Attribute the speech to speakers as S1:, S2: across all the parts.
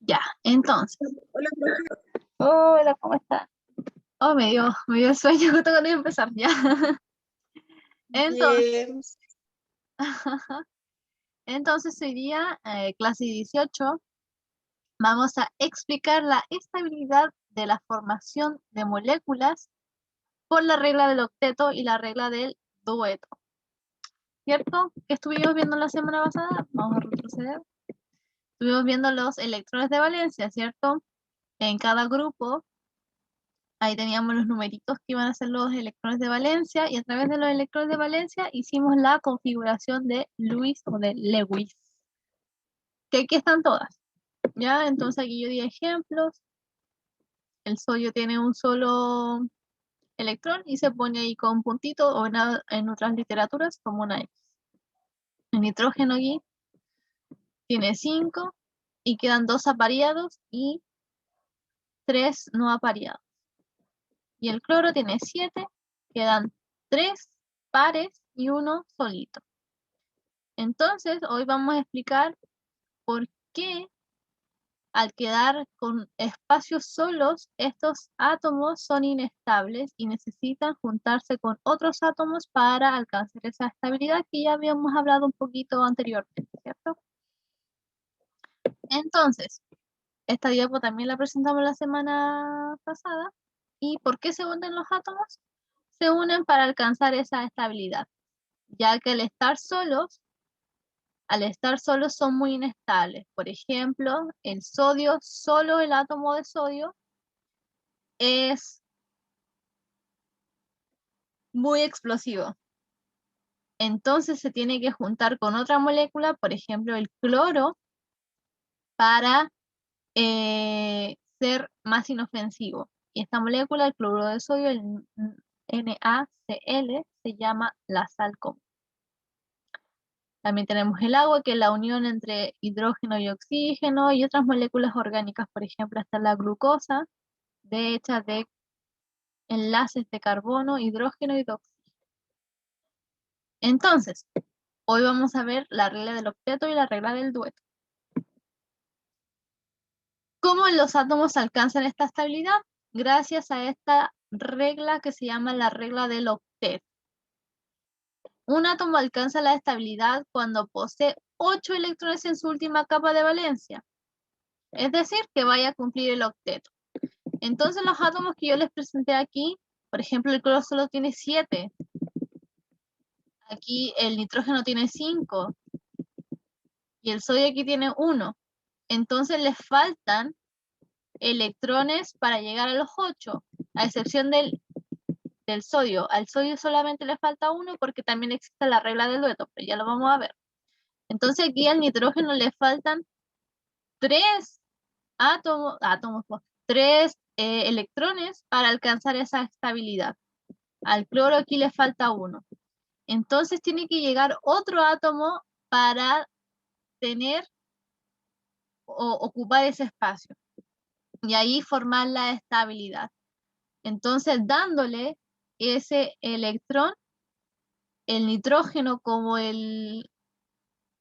S1: Ya, entonces.
S2: Hola, profe.
S1: Hola, ¿cómo estás? Oh, me dio sueño justo cuando iba a empezar, ya. Entonces,
S2: Bien.
S1: entonces hoy día, clase 18, vamos a explicar la estabilidad de la formación de moléculas por la regla del octeto y la regla del dueto. ¿Cierto? ¿Qué estuvimos viendo la semana pasada? Vamos a retroceder. Estuvimos viendo los electrones de valencia, ¿cierto? En cada grupo. Ahí teníamos los numeritos que iban a ser los electrones de valencia y a través de los electrones de valencia hicimos la configuración de Lewis o de Lewis, que aquí están todas, ¿ya? Entonces aquí yo di ejemplos. El sodio tiene un solo electrón y se pone ahí con puntito o en otras literaturas como una X. El nitrógeno aquí tiene 5 y quedan 2 apareados y 3 no apareados. Y el cloro tiene 7, quedan 3 pares y 1 solito. Entonces, hoy vamos a explicar por qué al quedar con espacios solos, estos átomos son inestables y necesitan juntarse con otros átomos para alcanzar esa estabilidad que ya habíamos hablado un poquito anteriormente, ¿cierto? Entonces, esta diapo también la presentamos la semana pasada. ¿Y por qué se unen los átomos? Se unen para alcanzar esa estabilidad, ya que al estar solos son muy inestables. Por ejemplo, el sodio, solo el átomo de sodio es muy explosivo. Entonces se tiene que juntar con otra molécula, por ejemplo el cloro, para ser más inofensivo. Y esta molécula, el cloruro de sodio, el NaCl, se llama la sal común. También tenemos el agua, que es la unión entre hidrógeno y oxígeno, y otras moléculas orgánicas, por ejemplo, está la glucosa, hecha de enlaces de carbono, hidrógeno y de oxígeno. Entonces, hoy vamos a ver la regla del octeto y la regla del dueto. ¿Cómo los átomos alcanzan esta estabilidad? Gracias a esta regla que se llama la regla del octeto. Un átomo alcanza la estabilidad cuando posee 8 electrones en su última capa de valencia, es decir, que vaya a cumplir el octeto. Entonces los átomos que yo les presenté aquí, por ejemplo, el cloro solo tiene 7, aquí el nitrógeno tiene 5 y el sodio aquí tiene 1. Entonces les faltan electrones para llegar a los 8, a excepción del sodio. Al sodio solamente le falta 1 porque también existe la regla del dueto, pero ya lo vamos a ver. Entonces aquí al nitrógeno le faltan 3 átomos, 3 electrones para alcanzar esa estabilidad. Al cloro aquí le falta 1. Entonces tiene que llegar otro átomo para tener o ocupar ese espacio y ahí formar la estabilidad. Entonces, dándole ese electrón, el nitrógeno como el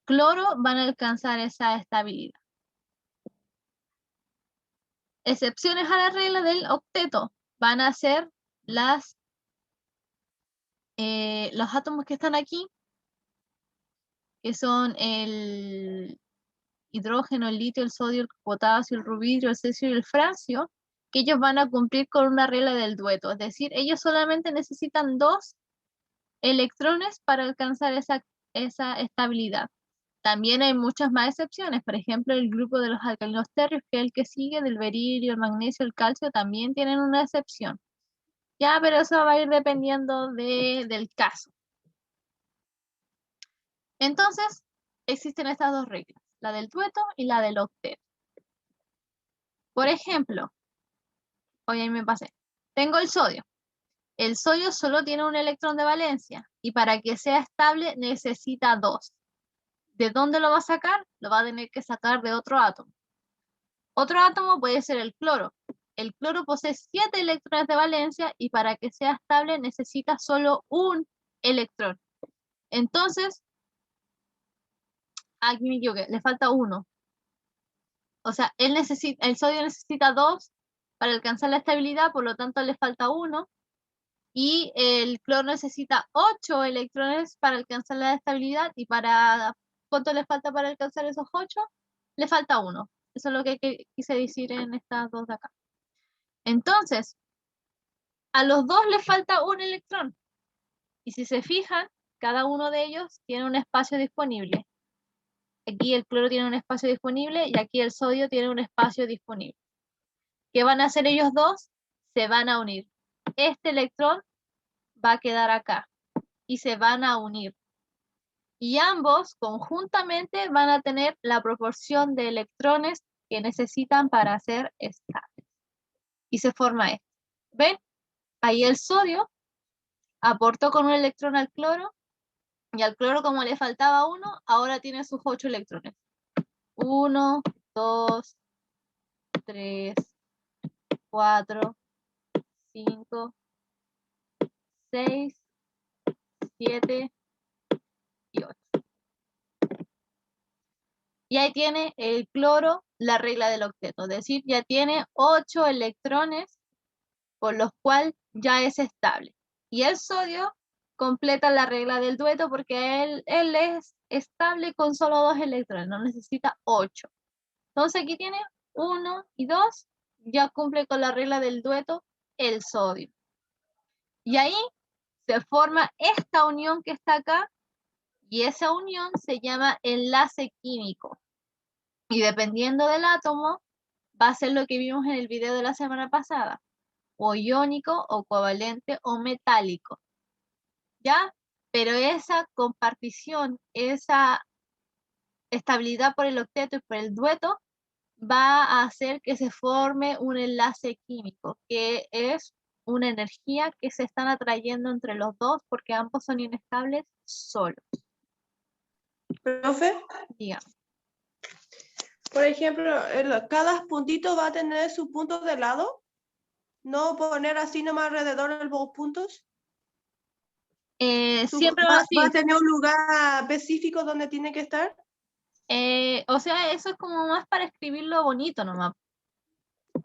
S1: cloro van a alcanzar esa estabilidad. Excepciones a la regla del octeto van a ser los átomos que están aquí, que son el hidrógeno, el litio, el sodio, el potasio, el rubidio, el cesio y el francio, que ellos van a cumplir con una regla del dueto, es decir, ellos solamente necesitan 2 electrones para alcanzar esa estabilidad. También hay muchas más excepciones, por ejemplo, el grupo de los alcalinos térreos, que es el que sigue, del berilio, el magnesio, el calcio, también tienen una excepción. Ya, pero eso va a ir dependiendo del caso. Entonces, existen estas 2 reglas, la del dueto y la del octeto. Por ejemplo, hoy ahí me pasé, tengo el sodio. El sodio solo tiene un electrón de valencia y para que sea estable necesita 2. ¿De dónde lo va a sacar? Lo va a tener que sacar de otro átomo. Otro átomo puede ser el cloro. El cloro posee 7 electrones de valencia y para que sea estable necesita solo un electrón. Entonces, aquí me equivoqué, le falta 1. O sea, el sodio necesita 2 para alcanzar la estabilidad, por lo tanto le falta 1. Y el cloro necesita 8 electrones para alcanzar la estabilidad. Y ¿cuánto le falta para alcanzar esos 8? Le falta 1. Eso es lo que quise decir en estas dos de acá. Entonces, a los dos les falta un electrón. Y si se fijan, cada uno de ellos tiene un espacio disponible. Aquí el cloro tiene un espacio disponible y aquí el sodio tiene un espacio disponible. ¿Qué van a hacer ellos dos? Se van a unir. Este electrón va a quedar acá y se van a unir. Y ambos conjuntamente van a tener la proporción de electrones que necesitan para ser estables. Y se forma esto. ¿Ven? Ahí el sodio aportó con un electrón al cloro y al cloro, como le faltaba 1, ahora tiene sus 8 electrones. 1, 2, 3, 4, 5, 6, 7 y 8. Y ahí tiene el cloro la regla del octeto, es decir, ya tiene 8 electrones, por los cuales ya es estable. Y el sodio completa la regla del dueto porque él es estable con solo 2 electrones, no necesita 8. Entonces aquí tiene 1 y 2, ya cumple con la regla del dueto el sodio. Y ahí se forma esta unión que está acá, y esa unión se llama enlace químico. Y dependiendo del átomo, va a ser lo que vimos en el video de la semana pasada, o iónico, o covalente, o metálico. ¿Ya? Pero esa compartición, esa estabilidad por el octeto y por el dueto, va a hacer que se forme un enlace químico, que es una energía que se están atrayendo entre los dos porque ambos son inestables solos.
S2: Profe,
S1: Digamos.
S2: por ejemplo, cada puntito va a tener su punto de lado. No poner así nomás alrededor de los puntos.
S1: Siempre va así.
S2: ¿Va a tener un lugar específico donde tiene que estar?
S1: O sea, eso es como más para escribirlo bonito nomás.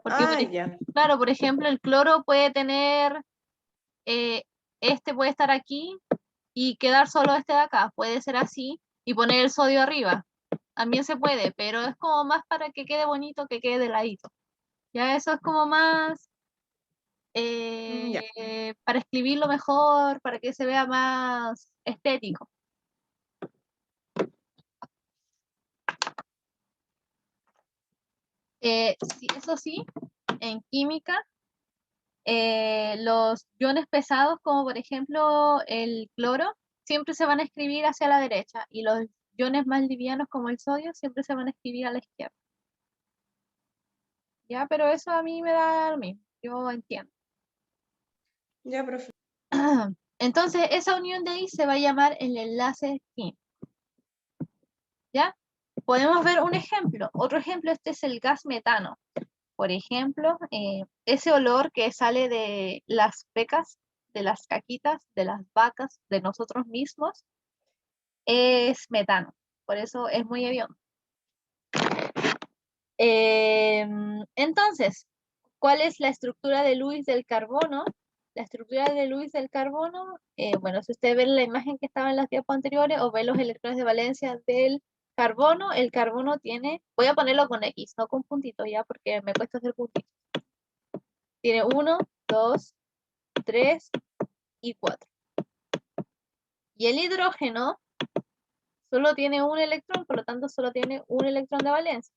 S1: Porque,
S2: Ya.
S1: claro, por ejemplo, el cloro puede tener, este puede estar aquí y quedar solo este de acá. Puede ser así y poner el sodio arriba. También se puede, pero es como más para que quede bonito, que quede de ladito. Ya eso es como más para escribirlo mejor, para que se vea más estético. Sí, eso sí, en química, los iones pesados, como por ejemplo el cloro, siempre se van a escribir hacia la derecha, y los iones más livianos, como el sodio, siempre se van a escribir a la izquierda. Ya, pero eso a mí me da lo mismo, yo entiendo.
S2: Ya, profe.
S1: Entonces, esa unión de ahí se va a llamar el enlace químico. ¿Ya? Podemos ver un ejemplo. Otro ejemplo, este es el gas metano. Por ejemplo, ese olor que sale de las fecas, de las caquitas, de las vacas, de nosotros mismos, es metano. Por eso es muy hediondo. Entonces, ¿cuál es la estructura de Lewis del carbono? La estructura de Lewis del carbono, bueno, si ustedes ven la imagen que estaba en las diapositivas anteriores o ven los electrones de valencia del carbono, el carbono tiene, voy a ponerlo con X, no con puntitos ya, porque me cuesta hacer puntitos. Tiene 1, 2, 3 y 4. Y el hidrógeno solo tiene un electrón, por lo tanto solo tiene un electrón de valencia.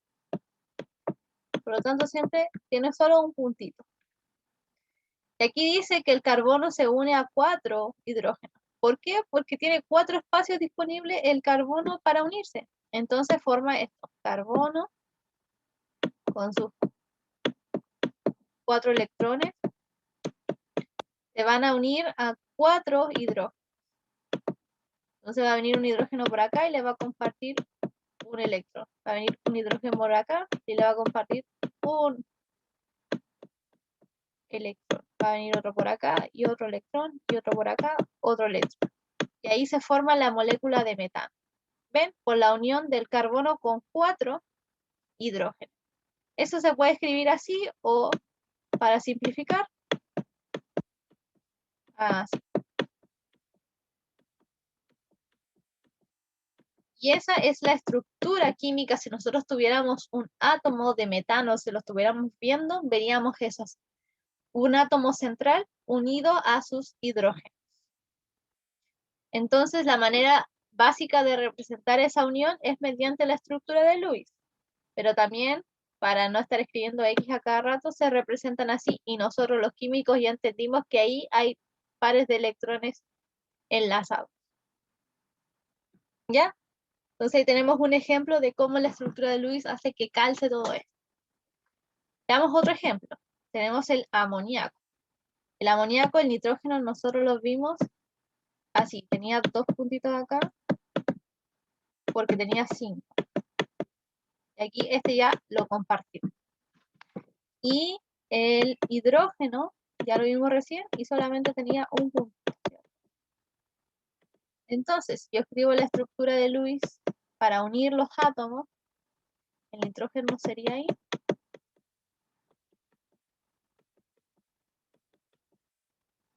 S1: Por lo tanto siempre tiene solo un puntito. Y aquí dice que el carbono se une a 4 hidrógenos. ¿Por qué? Porque tiene 4 espacios disponibles el carbono para unirse. Entonces forma esto, carbono con sus 4 electrones se van a unir a 4 hidrógenos. Entonces va a venir un hidrógeno por acá y le va a compartir un electrón. Va a venir un hidrógeno por acá y le va a compartir un electrón. Va a venir otro por acá y otro electrón y otro por acá, otro electrón. Y ahí se forma la molécula de metano. ¿Ven? Por la unión del carbono con 4 hidrógenos. Eso se puede escribir así o, para simplificar, así. Y esa es la estructura química. Si nosotros tuviéramos un átomo de metano, si lo estuviéramos viendo, veríamos eso así. Un átomo central unido a sus hidrógenos. Entonces, la manera básica de representar esa unión es mediante la estructura de Lewis. Pero también, para no estar escribiendo X a cada rato, se representan así. Y nosotros los químicos ya entendimos que ahí hay pares de electrones enlazados. ¿Ya? Entonces ahí tenemos un ejemplo de cómo la estructura de Lewis hace que calce todo esto. Veamos otro ejemplo. Tenemos el amoníaco. El amoníaco, el nitrógeno, nosotros lo vimos así. Tenía 2 puntitos acá porque tenía 5. Y aquí este ya lo compartió. Y el hidrógeno, ya lo vimos recién, y solamente tenía un punto. Entonces, yo escribo la estructura de Lewis para unir los átomos. El nitrógeno sería ahí.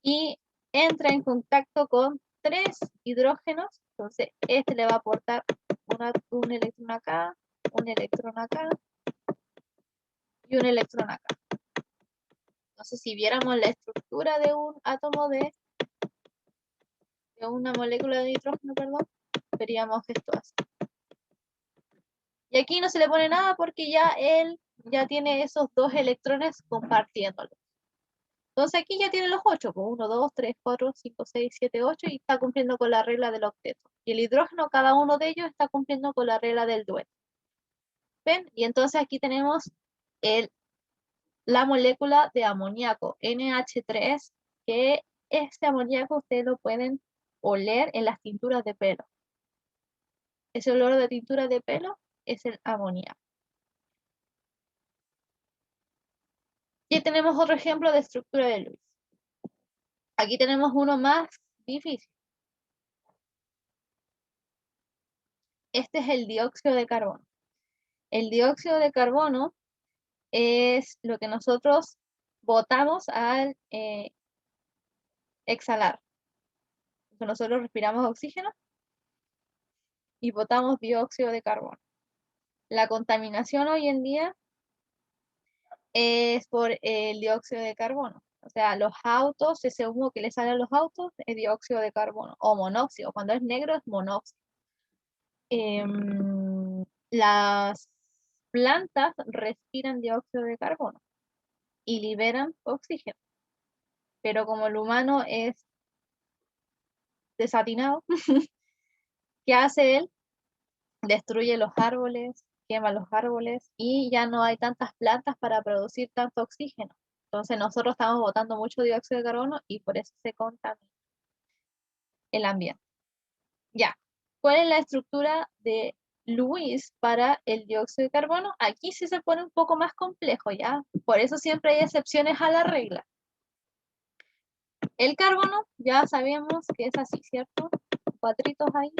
S1: Y entra en contacto con 3 hidrógenos. Entonces, este le va a aportar un electrón acá, un electrón acá y un electrón acá. Entonces, si viéramos la estructura de un átomo de una molécula de nitrógeno, perdón, veríamos esto así. Y aquí no se le pone nada porque ya él ya tiene esos 2 electrones compartiéndolo. Entonces aquí ya tiene los 8, 1, 2, 3, 4, 5, 6, 7, 8 y está cumpliendo con la regla del octeto. Y el hidrógeno, cada uno de ellos está cumpliendo con la regla del dueto. ¿Ven? Y entonces aquí tenemos la molécula de amoníaco, NH3, que este amoníaco ustedes lo pueden oler en las tinturas de pelo. Ese olor de tintura de pelo es el amoníaco. Y tenemos otro ejemplo de estructura de Lewis. Aquí tenemos uno más difícil. Este es el dióxido de carbono. El dióxido de carbono es lo que nosotros botamos al exhalar. Entonces nosotros respiramos oxígeno y botamos dióxido de carbono. La contaminación hoy en día es por el dióxido de carbono. O sea, los autos, ese humo que le sale a los autos es dióxido de carbono o monóxido. Cuando es negro es monóxido. Las plantas respiran dióxido de carbono y liberan oxígeno. Pero como el humano es desatinado, ¿qué hace él? Destruye los árboles, quema los árboles y ya no hay tantas plantas para producir tanto oxígeno. Entonces nosotros estamos botando mucho dióxido de carbono y por eso se contamina el ambiente. Ya, ¿cuál es la estructura de Lewis para el dióxido de carbono? Aquí sí se pone un poco más complejo, ¿ya? Por eso siempre hay excepciones a la regla. El carbono, ya sabemos que es así, ¿cierto? Cuatritos ahí.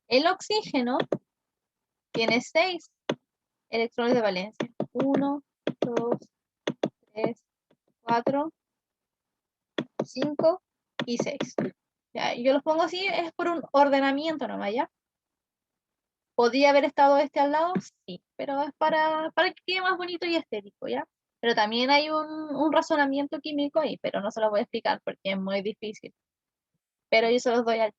S1: El oxígeno tiene 6 electrones de valencia. 1, 2, 3, 4, 5 y 6. Ya, yo los pongo así, es por un ordenamiento nomás, ¿ya? ¿Podría haber estado este al lado? Sí, pero es para que quede más bonito y estético, ¿ya? Pero también hay un razonamiento químico ahí, pero no se lo voy a explicar porque es muy difícil. Pero yo se los doy al...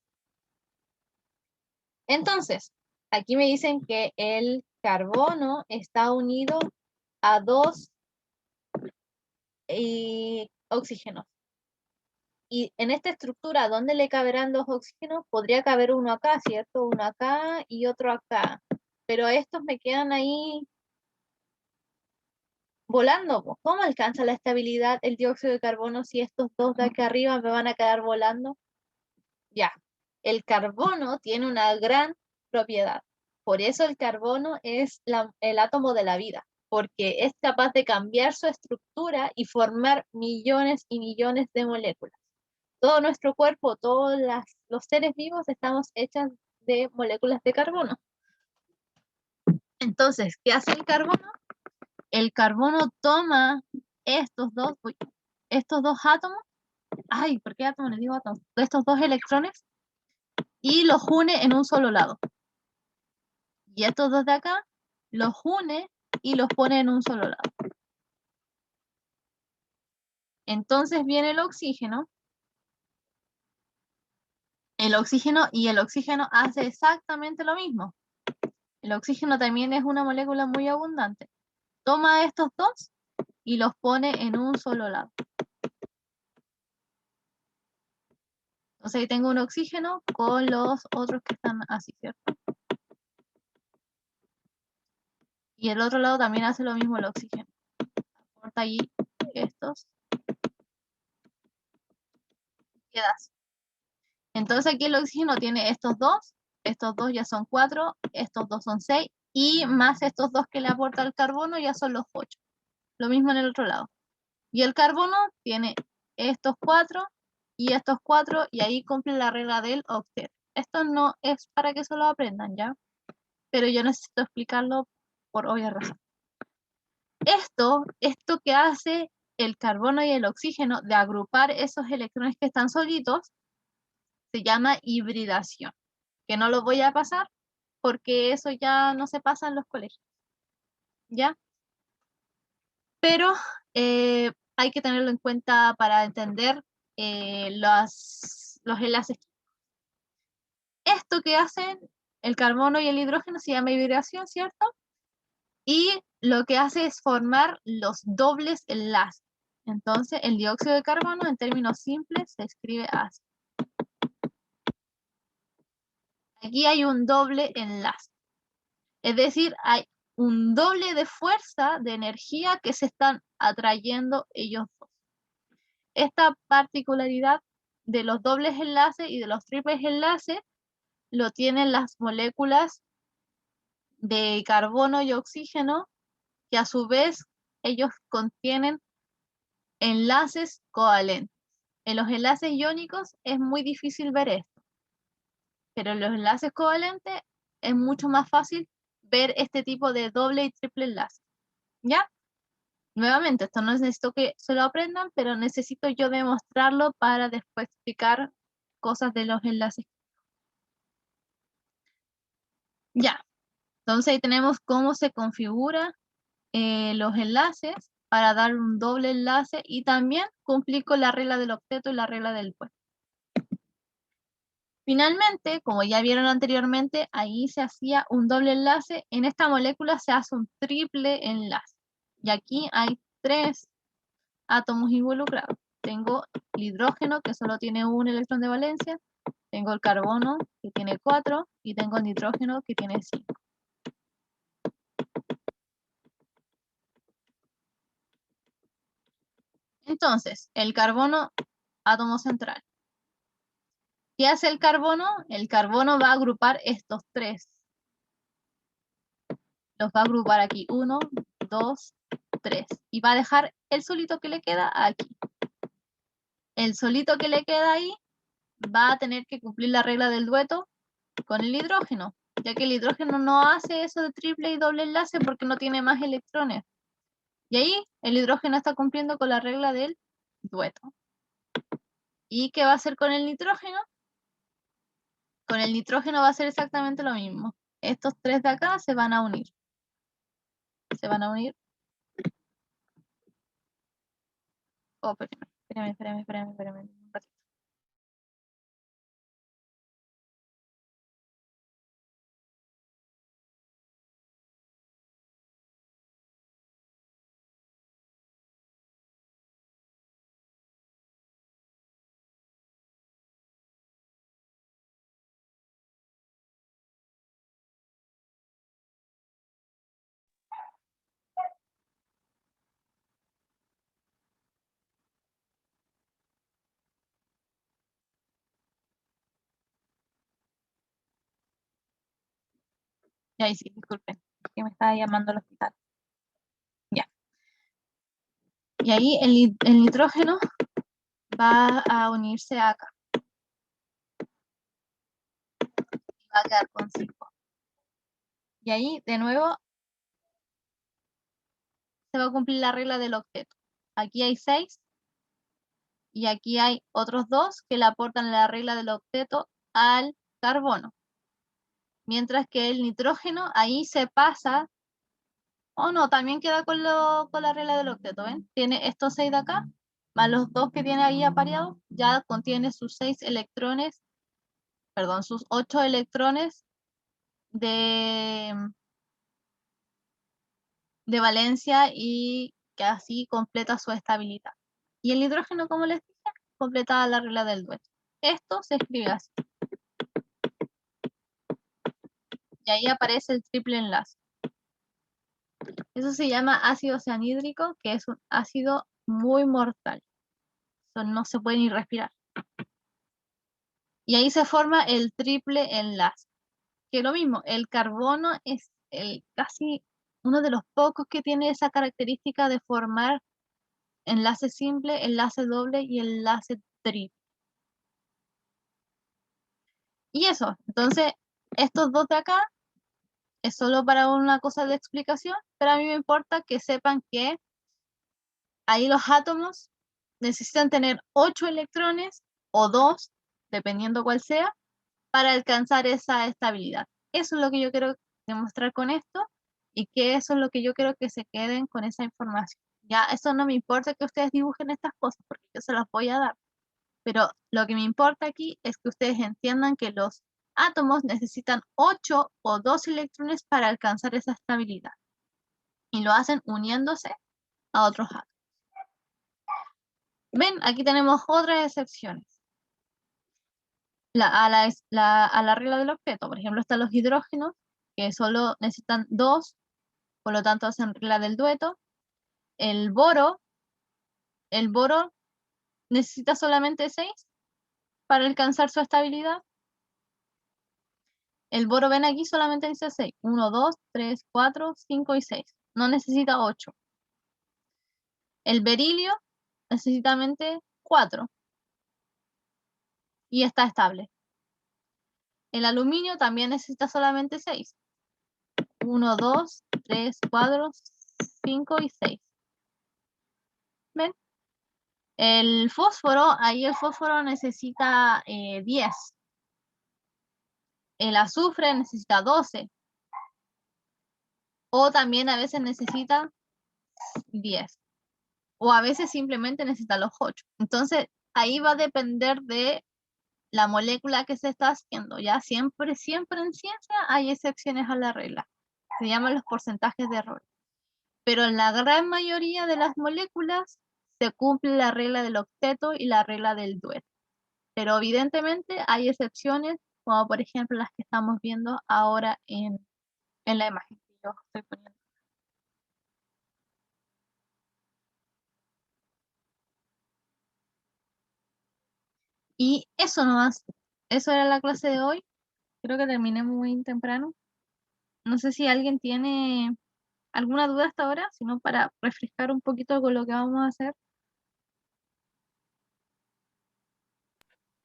S1: Entonces, aquí me dicen que el carbono está unido a 2 oxígenos. Y en esta estructura, ¿dónde le caberán 2 oxígenos? Podría caber uno acá, ¿cierto? Uno acá y otro acá. Pero estos me quedan ahí volando. ¿Cómo alcanza la estabilidad el dióxido de carbono si estos 2 de acá arriba me van a quedar volando? Ya, el carbono tiene una gran propiedad. Por eso el carbono es el átomo de la vida, porque es capaz de cambiar su estructura y formar millones y millones de moléculas. Todo nuestro cuerpo, todos los seres vivos estamos hechos de moléculas de carbono. Entonces, ¿qué hace el carbono? El carbono toma estos dos átomos. Ay, ¿por qué átomos? Les digo átomos. Estos dos electrones y los une en un solo lado. Y estos dos de acá los une y los pone en un solo lado. Entonces viene el oxígeno. El oxígeno hace exactamente lo mismo. El oxígeno también es una molécula muy abundante. Toma estos dos y los pone en un solo lado. Entonces ahí tengo un oxígeno con los otros que están así, ¿cierto? Y el otro lado también hace lo mismo el oxígeno. Corta allí estos. Queda así. Entonces aquí el oxígeno tiene estos dos ya son 4, estos dos son 6, y más estos dos que le aporta el carbono ya son los 8. Lo mismo en el otro lado. Y el carbono tiene estos 4 y estos 4, y ahí cumple la regla del octeto. Esto no es para que se lo aprendan, ¿ya? Pero yo necesito explicarlo por obvia razón. Esto que hace el carbono y el oxígeno de agrupar esos electrones que están solitos, se llama hibridación. Que no lo voy a pasar porque eso ya no se pasa en los colegios, ¿ya? Pero hay que tenerlo en cuenta para entender los enlaces. Esto que hacen el carbono y el hidrógeno se llama hibridación, ¿cierto? Y lo que hace es formar los dobles enlaces. Entonces, el dióxido de carbono, en términos simples, se escribe así. Aquí hay un doble enlace. Es decir, hay un doble de fuerza, de energía que se están atrayendo ellos dos. Esta particularidad de los dobles enlaces y de los triples enlaces lo tienen las moléculas de carbono y oxígeno, que a su vez ellos contienen enlaces covalentes. En los enlaces iónicos es muy difícil ver esto, pero en los enlaces covalentes es mucho más fácil ver este tipo de doble y triple enlace. ¿Ya? Nuevamente, esto no necesito que se lo aprendan, pero necesito yo demostrarlo para después explicar cosas de los enlaces. Ya, entonces ahí tenemos cómo se configura los enlaces para dar un doble enlace, y también cumplir con la regla del octeto y la regla del puesto. Finalmente, como ya vieron anteriormente, ahí se hacía un doble enlace. En esta molécula se hace un triple enlace. Y aquí hay 3 átomos involucrados. Tengo el hidrógeno, que solo tiene un electrón de valencia. Tengo el carbono, que tiene 4. Y tengo el nitrógeno, que tiene 5. Entonces, el carbono, átomo central. ¿Qué hace el carbono? El carbono va a agrupar estos 3. Los va a agrupar aquí. 1, 2, 3. Y va a dejar el solito que le queda aquí. El solito que le queda ahí va a tener que cumplir la regla del dueto con el hidrógeno, ya que el hidrógeno no hace eso de triple y doble enlace porque no tiene más electrones. Y ahí el hidrógeno está cumpliendo con la regla del dueto. ¿Y qué va a hacer con el nitrógeno? Con el nitrógeno va a ser exactamente lo mismo. Estos 3 de acá se van a unir. Se van a unir. Oh, espérame. Un ratito. Ya, sí, disculpen, que me estaba llamando al hospital. Ya. Y ahí el nitrógeno va a unirse acá. Y va a quedar con 5. Y ahí, de nuevo, se va a cumplir la regla del octeto. Aquí hay 6 y aquí hay otros 2 que le aportan la regla del octeto al carbono. Mientras que el nitrógeno ahí se pasa, o no, también queda con la regla del octeto, ¿ven? Tiene estos 6 de acá, más los 2 que tiene ahí apareados, ya contiene sus 6 electrones, perdón, sus 8 electrones de valencia y que así completa su estabilidad. Y el nitrógeno, como les dije, completa la regla del dueto. Esto se escribe así. Y ahí aparece el triple enlace. Eso se llama ácido cianhídrico, que es un ácido muy mortal. Eso no se puede ni respirar. Y ahí se forma el triple enlace. Que lo mismo, el carbono es casi uno de los pocos que tiene esa característica de formar enlace simple, enlace doble y enlace triple. Y eso, entonces, estos dos de acá es solo para una cosa de explicación, pero a mí me importa que sepan que ahí los átomos necesitan tener 8 electrones o 2, dependiendo cuál sea, para alcanzar esa estabilidad. Eso es lo que yo quiero demostrar con esto y que eso es lo que yo quiero que se queden con esa información. Ya, eso no me importa que ustedes dibujen estas cosas porque yo se las voy a dar. Pero lo que me importa aquí es que ustedes entiendan que los átomos necesitan 8 o 2 electrones para alcanzar esa estabilidad. Y lo hacen uniéndose a otros átomos. Ven, aquí tenemos otras excepciones. A la regla del octeto, por ejemplo, están los hidrógenos, que solo necesitan 2, por lo tanto hacen regla del dueto. El boro necesita solamente 6 para alcanzar su estabilidad. El boro, ven aquí, solamente dice 6. 1, 2, 3, 4, 5 y 6. No necesita 8. El berilio necesita solamente 4 y está estable. El aluminio también necesita solamente 6. 1, 2, 3, 4, 5 y 6. ¿Ven? El fósforo, ahí el fósforo necesita 10. El azufre necesita 12. O también a veces necesita 10. O a veces simplemente necesita los 8. Entonces, ahí va a depender de la molécula que se está haciendo. Ya siempre en ciencia hay excepciones a la regla. Se llaman los porcentajes de error. Pero en la gran mayoría de las moléculas se cumple la regla del octeto y la regla del dueto. Pero evidentemente hay excepciones, como por ejemplo las que estamos viendo ahora en la imagen que yo estoy poniendo. Y eso nomás, eso era la clase de hoy. Creo que terminé muy temprano. No sé si alguien tiene alguna duda hasta ahora, sino para refrescar un poquito con lo que vamos a hacer.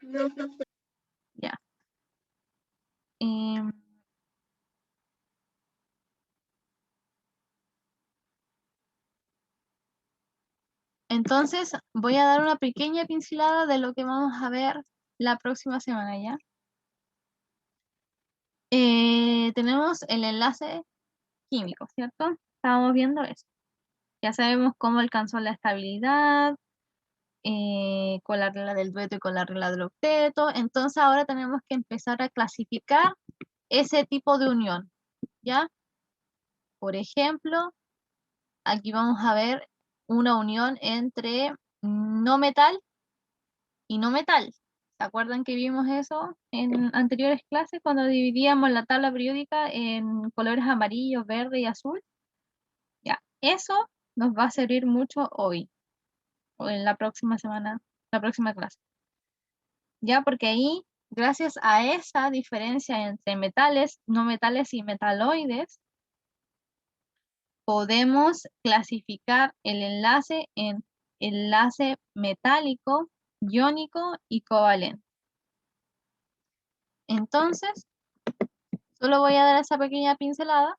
S2: No.
S1: Ya. Em, entonces, voy a dar una pequeña pincelada de lo que vamos a ver la próxima semana, ¿ya? Tenemos el enlace químico, ¿cierto? Estábamos viendo eso. Ya sabemos cómo alcanzó la estabilidad, con la regla del dueto y con la regla del octeto. Entonces ahora tenemos que empezar a clasificar ese tipo de unión, ¿ya? Por ejemplo, aquí vamos a ver una unión entre no metal y no metal. ¿Se acuerdan que vimos eso en anteriores clases cuando dividíamos la tabla periódica en colores amarillo, verde y azul? Ya, eso nos va a servir mucho hoy o en la próxima semana, la próxima clase. Ya, porque ahí, gracias a esa diferencia entre metales, no metales y metaloides, podemos clasificar el enlace en enlace metálico, iónico y covalente. Entonces, solo voy a dar esa pequeña pincelada.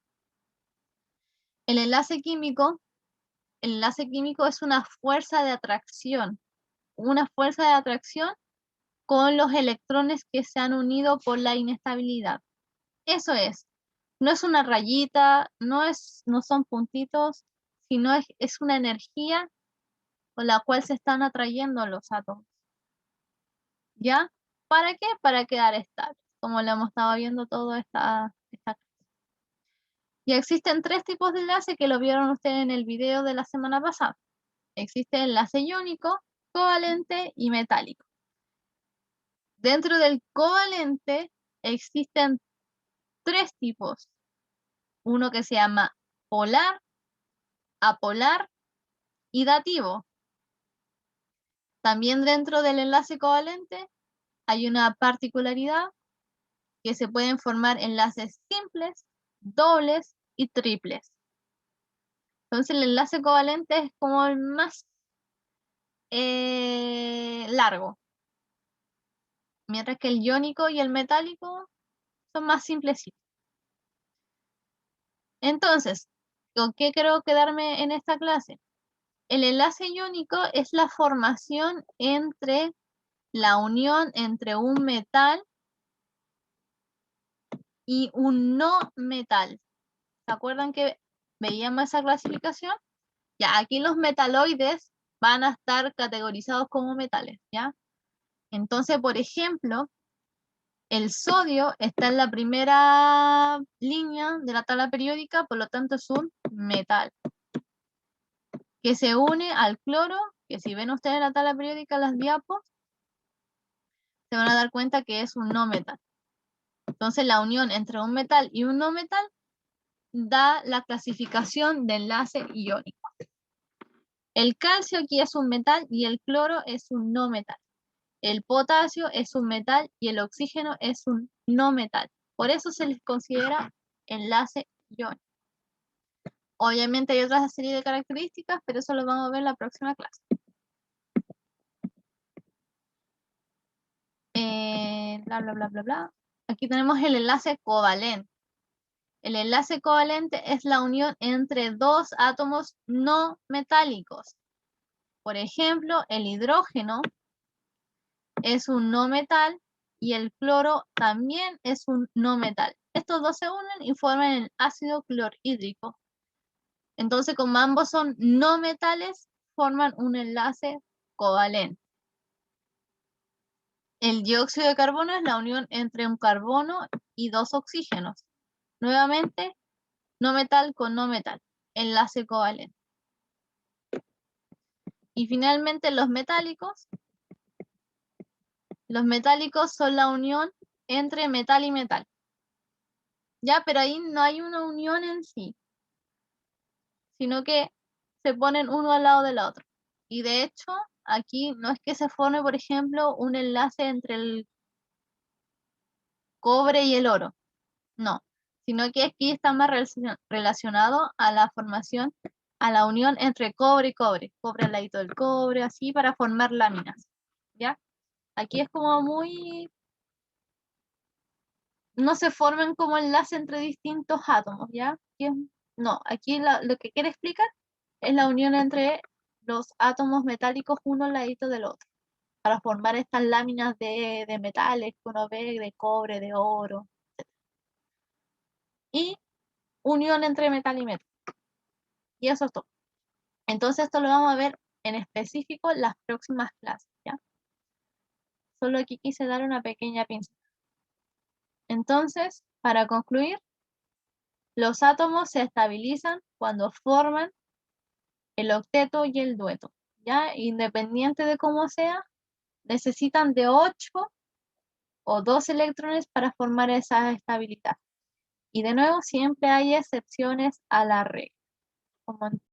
S1: El enlace químico el enlace químico es una fuerza de atracción. Una fuerza de atracción con los electrones que se han unido por la inestabilidad. Eso es. No es una rayita, no son puntitos, sino es una energía con la cual se están atrayendo los átomos. ¿Ya? ¿Para qué? Para quedar estables, como lo hemos estado viendo toda esta clase. Y existen 3 tipos de enlace que lo vieron ustedes en el video de la semana pasada. Existe el enlace iónico, covalente y metálico. Dentro del covalente existen 3 tipos. Uno que se llama polar, apolar y dativo. También dentro del enlace covalente hay una particularidad que se pueden formar enlaces simples, dobles y triples. Entonces el enlace covalente es como el más largo, mientras que el iónico y el metálico son más simplecitos. Entonces, ¿con qué quiero quedarme en esta clase? El enlace iónico es la formación entre la unión entre un metal y un no metal. ¿Se acuerdan que veíamos esa clasificación? Ya, aquí los metaloides van a estar categorizados como metales, ¿ya? Entonces, por ejemplo, el sodio está en la primera línea de la tabla periódica, por lo tanto es un metal, que se une al cloro, que si ven ustedes la tabla periódica, las diapos, se van a dar cuenta que es un no metal. Entonces la unión entre un metal y un no metal da la clasificación de enlace iónico. El calcio aquí es un metal y el cloro es un no metal. El potasio es un metal y el oxígeno es un no metal. Por eso se les considera enlace iónico. Obviamente hay otra serie de características, pero eso lo vamos a ver en la próxima clase. Bla, bla, bla, bla, bla. Aquí tenemos el enlace covalente. El enlace covalente es la unión entre 2 átomos no metálicos. Por ejemplo, el hidrógeno es un no metal y el cloro también es un no metal. Estos dos se unen y forman el ácido clorhídrico. Entonces, como ambos son no metales, forman un enlace covalente. El dióxido de carbono es la unión entre un carbono y 2 oxígenos. Nuevamente, no metal con no metal, enlace covalente. Y finalmente los metálicos son la unión entre metal y metal. Ya, pero ahí no hay una unión en sí, sino que se ponen uno al lado del otro. Y de hecho, aquí no es que se forme, por ejemplo, un enlace entre el cobre y el oro, no, sino que aquí está más relacionado a la formación, a la unión entre cobre y cobre al ladito del cobre, así para formar láminas, ¿ya? Aquí es como muy, no se forman como enlace entre distintos átomos, ¿ya? No, aquí lo que quiere explicar es la unión entre los átomos metálicos uno al ladito del otro, para formar estas láminas de metales que uno ve, de cobre, de oro, y unión entre metal y metal. Y eso es todo. Entonces esto lo vamos a ver en específico en las próximas clases, ¿ya? Solo aquí quise dar una pequeña pincelada. Entonces, para concluir, los átomos se estabilizan cuando forman el octeto y el dueto, ¿ya? Independiente de cómo sea, necesitan de 8 o 2 electrones para formar esa estabilidad. Y de nuevo, siempre hay excepciones a la regla, como en